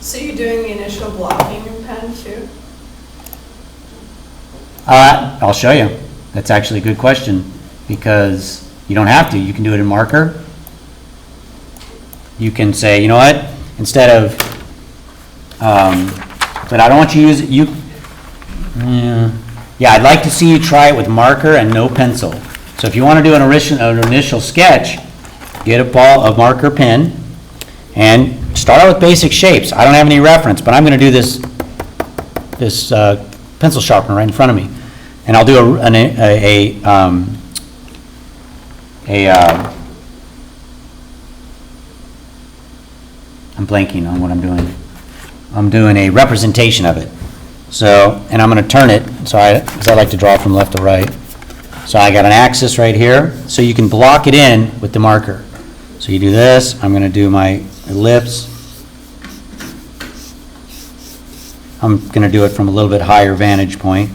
So you're doing the initial blocking in pen too? I'll show you. That's actually a good question, because you don't have to. You can do it in marker. You can say, you know what, instead of, but I don't want you to use it, yeah, I'd like to see you try it with marker and no pencil. So if you want to do an initial sketch, get a marker pen and start out with basic shapes. I don't have any reference, but I'm going to do this pencil sharpener right in front of me. And I'll do I'm blanking on what I'm doing. I'm doing a representation of it. So, and I'm going to turn it, because I like to draw from left to right. So I got an axis right here, so you can block it in with the marker. So you do this, I'm going to do my ellipse. I'm going to do it from a little bit higher vantage point.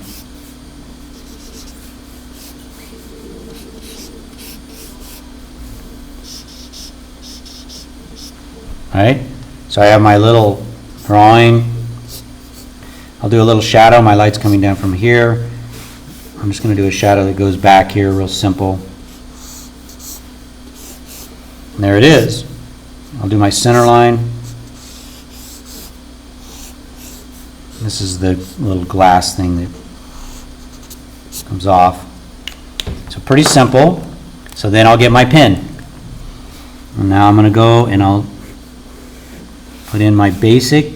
All right, so I have my little drawing. I'll do a little shadow. My light's coming down from here. I'm just going to do a shadow that goes back here, real simple. And there it is. I'll do my center line. This is the little glass thing that comes off. So pretty simple. So then I'll get my pen. And now I'm going to go and I'll put in my basic.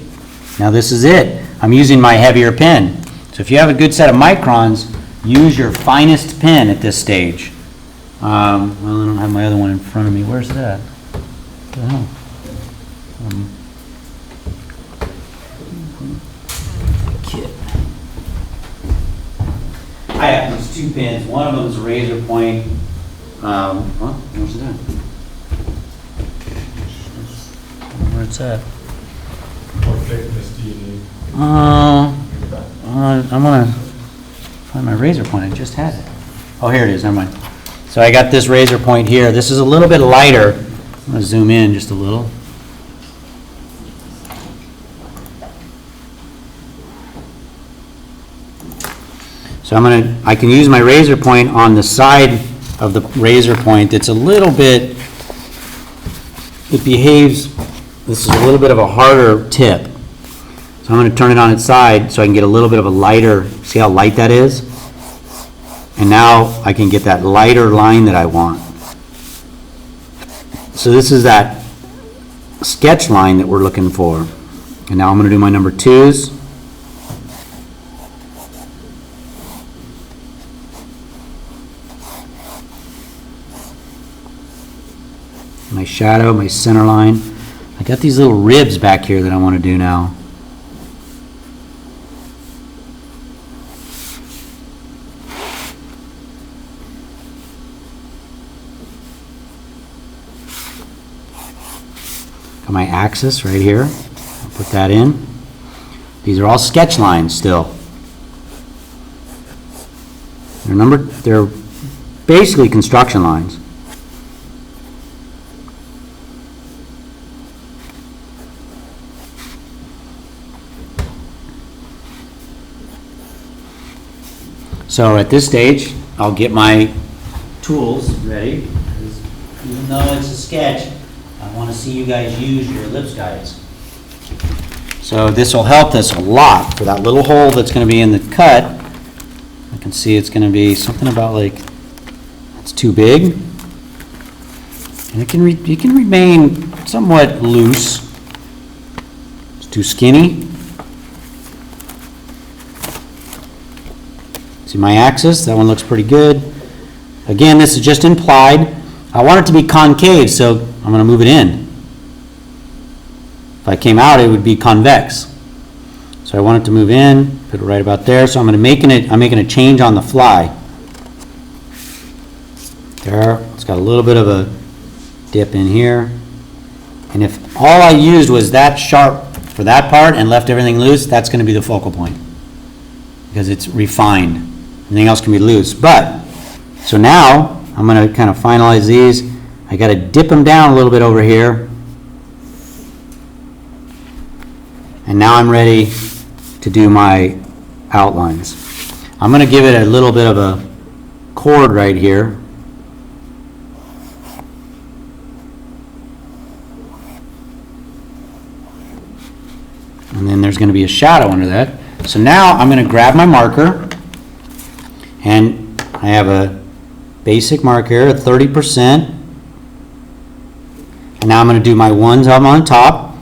Now this is it. I'm using my heavier pen. So if you have a good set of microns, use your finest pen at this stage. Well, I don't have my other one in front of me. Where's that? What the hell? Kit. I have these two pens. One of them is a razor point. Where's that? Where it's at? What thickness do you need? I'm gonna find my razor point. I just had it. Oh, here it is. Never mind. So I got this razor point here. This is a little bit lighter. I'm gonna zoom in just a little. So I can use my razor point on the side of the razor point. It's a little bit, it behaves, this is a little bit of a harder tip. So I'm going to turn it on its side so I can get a little bit of a lighter, see how light that is? And now I can get that lighter line that I want. So this is that sketch line that we're looking for. And now I'm going to do my number 2s. My shadow, my center line. I got these little ribs back here that I want to do now. Got my axis right here. I'll put that in. These are all sketch lines still. They're basically construction lines. So at this stage, I'll get my tools ready, because even though it's a sketch, I want to see you guys use your ellipse guides. So this will help us a lot for that little hole that's going to be in the cut. I can see it's going to be something about like, it's too big. And it can remain somewhat loose. It's too skinny. See my axis? That one looks pretty good. Again, this is just implied. I want it to be concave, so I'm going to move it in. If I came out, it would be convex. So I want it to move in, put it right about there. So I'm making a change on the fly. There, it's got a little bit of a dip in here. And if all I used was that sharp for that part and left everything loose, that's going to be the focal point, because it's refined. Everything else can be loose. But, so now, I'm going to kind of finalize these. I got to dip them down a little bit over here. And now I'm ready to do my outlines. I'm going to give it a little bit of a chord right here. And then there's going to be a shadow under that. So now I'm going to grab my marker, and I have a basic marker here at 30%. And now I'm going to do my ones up on top,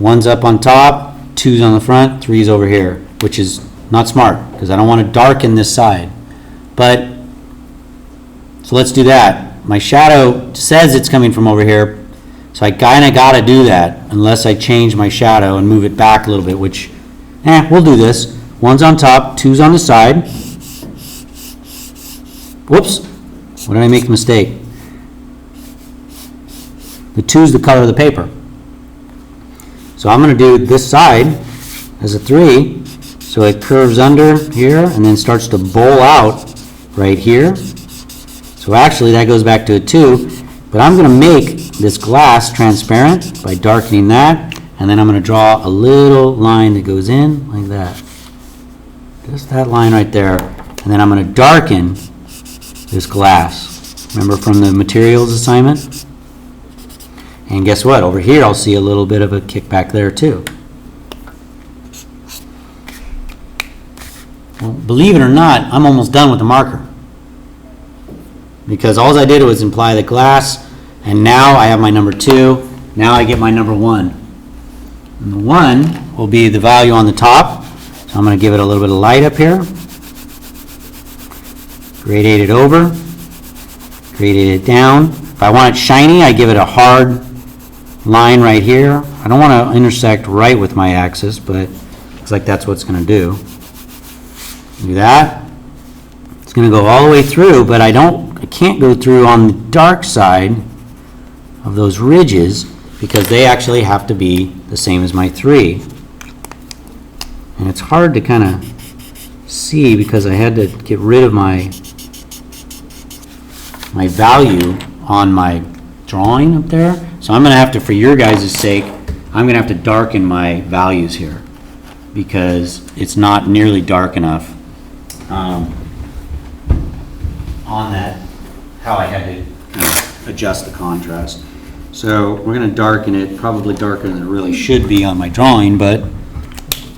ones up on top, twos on the front, threes over here, which is not smart because I don't want to darken this side. But, so let's do that. My shadow says it's coming from over here, so I kind of got to do that unless I change my shadow and move it back a little bit, which, we'll do this. One's on top, two's on the side. Whoops, what did I make a mistake? The two's the color of the paper. So I'm going to do this side as a 3, so it curves under here and then starts to bowl out right here. So actually that goes back to a 2, but I'm going to make this glass transparent by darkening that, and then I'm going to draw a little line that goes in like that. Just that line right there, and then I'm going to darken this glass. Remember from the materials assignment? And guess what? Over here I'll see a little bit of a kickback there too. Well, believe it or not, I'm almost done with the marker. Because all I did was apply the glass, and now I have my number 2. Now I get my number 1. And the 1 will be the value on the top. So I'm going to give it a little bit of light up here. Gradate it over. Gradate it down. If I want it shiny, I give it a hard line right here. I don't want to intersect right with my axis, but looks like that's what it's going to do. Do that. It's going to go all the way through, but I can't go through on the dark side of those ridges because they actually have to be the same as my 3. And it's hard to kind of see because I had to get rid of my value on my drawing up there. So I'm going to have to, for your guys' sake, I'm going to have to darken my values here because it's not nearly dark enough on that, how I had to adjust the contrast. So we're going to darken it, probably darker than it really should be on my drawing, but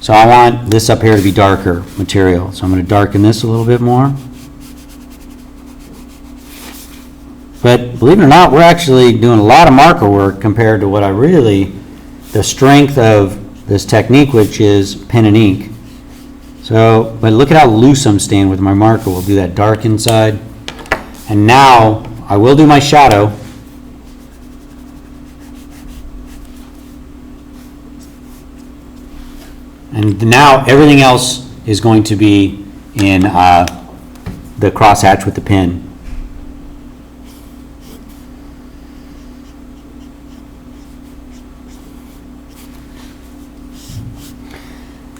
so I want this up here to be darker material. So I'm going to darken this a little bit more. But believe it or not, we're actually doing a lot of marker work compared to what the strength of this technique, which is pen and ink. So, but look at how loose I'm staying with my marker. We'll do that dark inside. And now I will do my shadow. And now everything else is going to be in the crosshatch with the pen.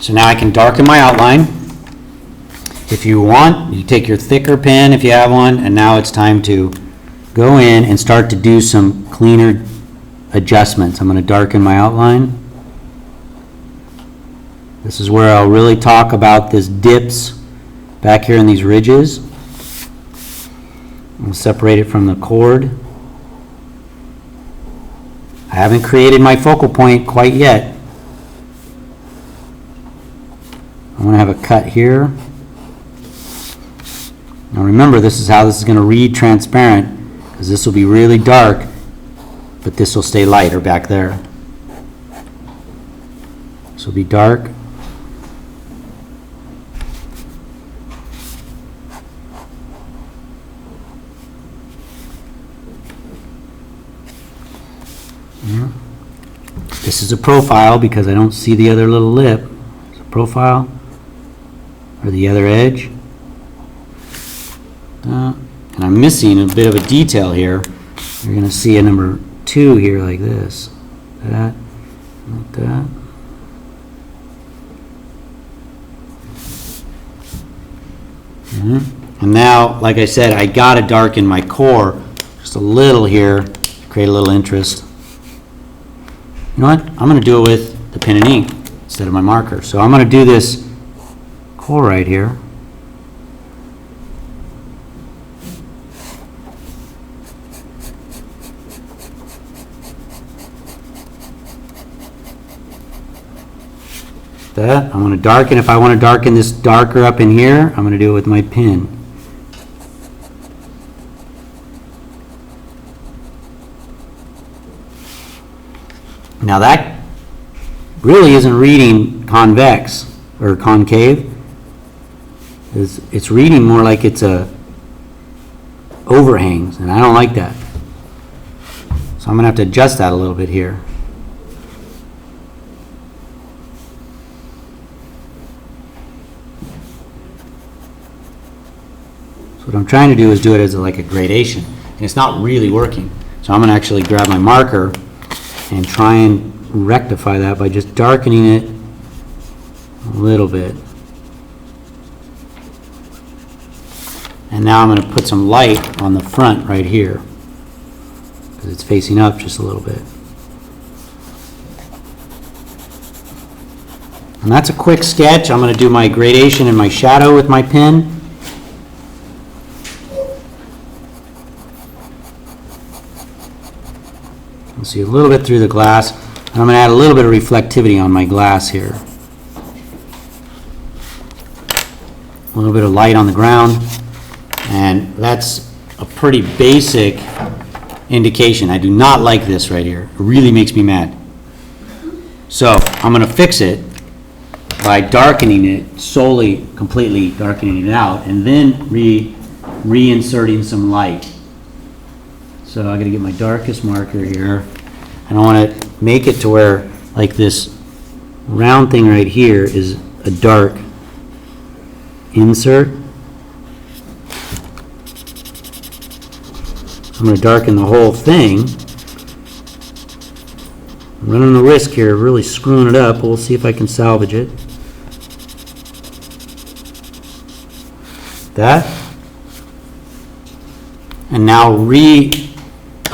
So now I can darken my outline. If you want, you take your thicker pen if you have one, and now it's time to go in and start to do some cleaner adjustments. I'm going to darken my outline. This is where I'll really talk about this dips back here in these ridges. I'll separate it from the chord. I haven't created my focal point quite yet. I'm going to have a cut here. Now remember, this is how this is going to read transparent, because this will be really dark, but this will stay lighter back there. This will be dark. This is a profile because I don't see the other little lip. It's a profile. Or the other edge. And I'm missing a bit of a detail here. You're going to see a number 2 here like this. That, like that. And now, like I said, I got to darken my core just a little here, create a little interest. You know what? I'm going to do it with the pen and ink. instead of my marker. So I'm going to do this chloride here. That, I'm going to darken. If I want to darken this darker up in here, I'm going to do it with my pen. Now that really isn't reading convex or concave. It's reading more like it's a overhangs, and I don't like that. So I'm going to have to adjust that a little bit here. So what I'm trying to do is do it as like a gradation, and it's not really working. So I'm going to actually grab my marker and try and rectify that by just darkening it a little bit. And now I'm going to put some light on the front right here, because it's facing up just a little bit. And that's a quick sketch. I'm going to do my gradation and my shadow with my pen. You'll see a little bit through the glass, and I'm going to add a little bit of reflectivity on my glass here. A little bit of light on the ground, and that's a pretty basic indication. I do not like this right here. It really makes me mad. So I'm going to fix it by darkening it, solely, completely darkening it out, and then reinserting some light. So I got to get my darkest marker here, and I want to make it to where, like, this round thing right here is a dark insert. I'm going to darken the whole thing. I'm running the risk here of really screwing it up, but we'll see if I can salvage it. That. And now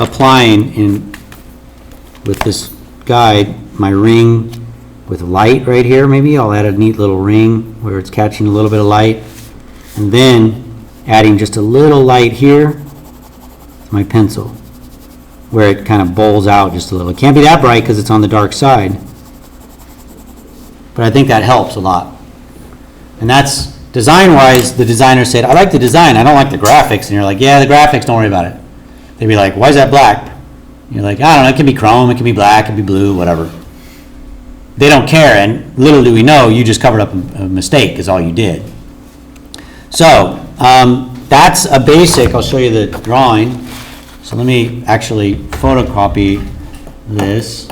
applying in with this guide my ring with light right here. Maybe I'll add a neat little ring where it's catching a little bit of light, and then adding just a little light here with my pencil where it kind of bowls out just a little. It can't be that bright because it's on the dark side, but I think that helps a lot. And that's design wise. The designer said, I like the design, I don't like the graphics. And you're like, yeah, the graphics, don't worry about it. They'd be like, why is that black? You're like, I don't know, it can be chrome, it can be black, it can be blue, whatever. They don't care, and little do we know, you just covered up a mistake is all you did. So that's a basic. I'll show you the drawing. So let me actually photocopy this.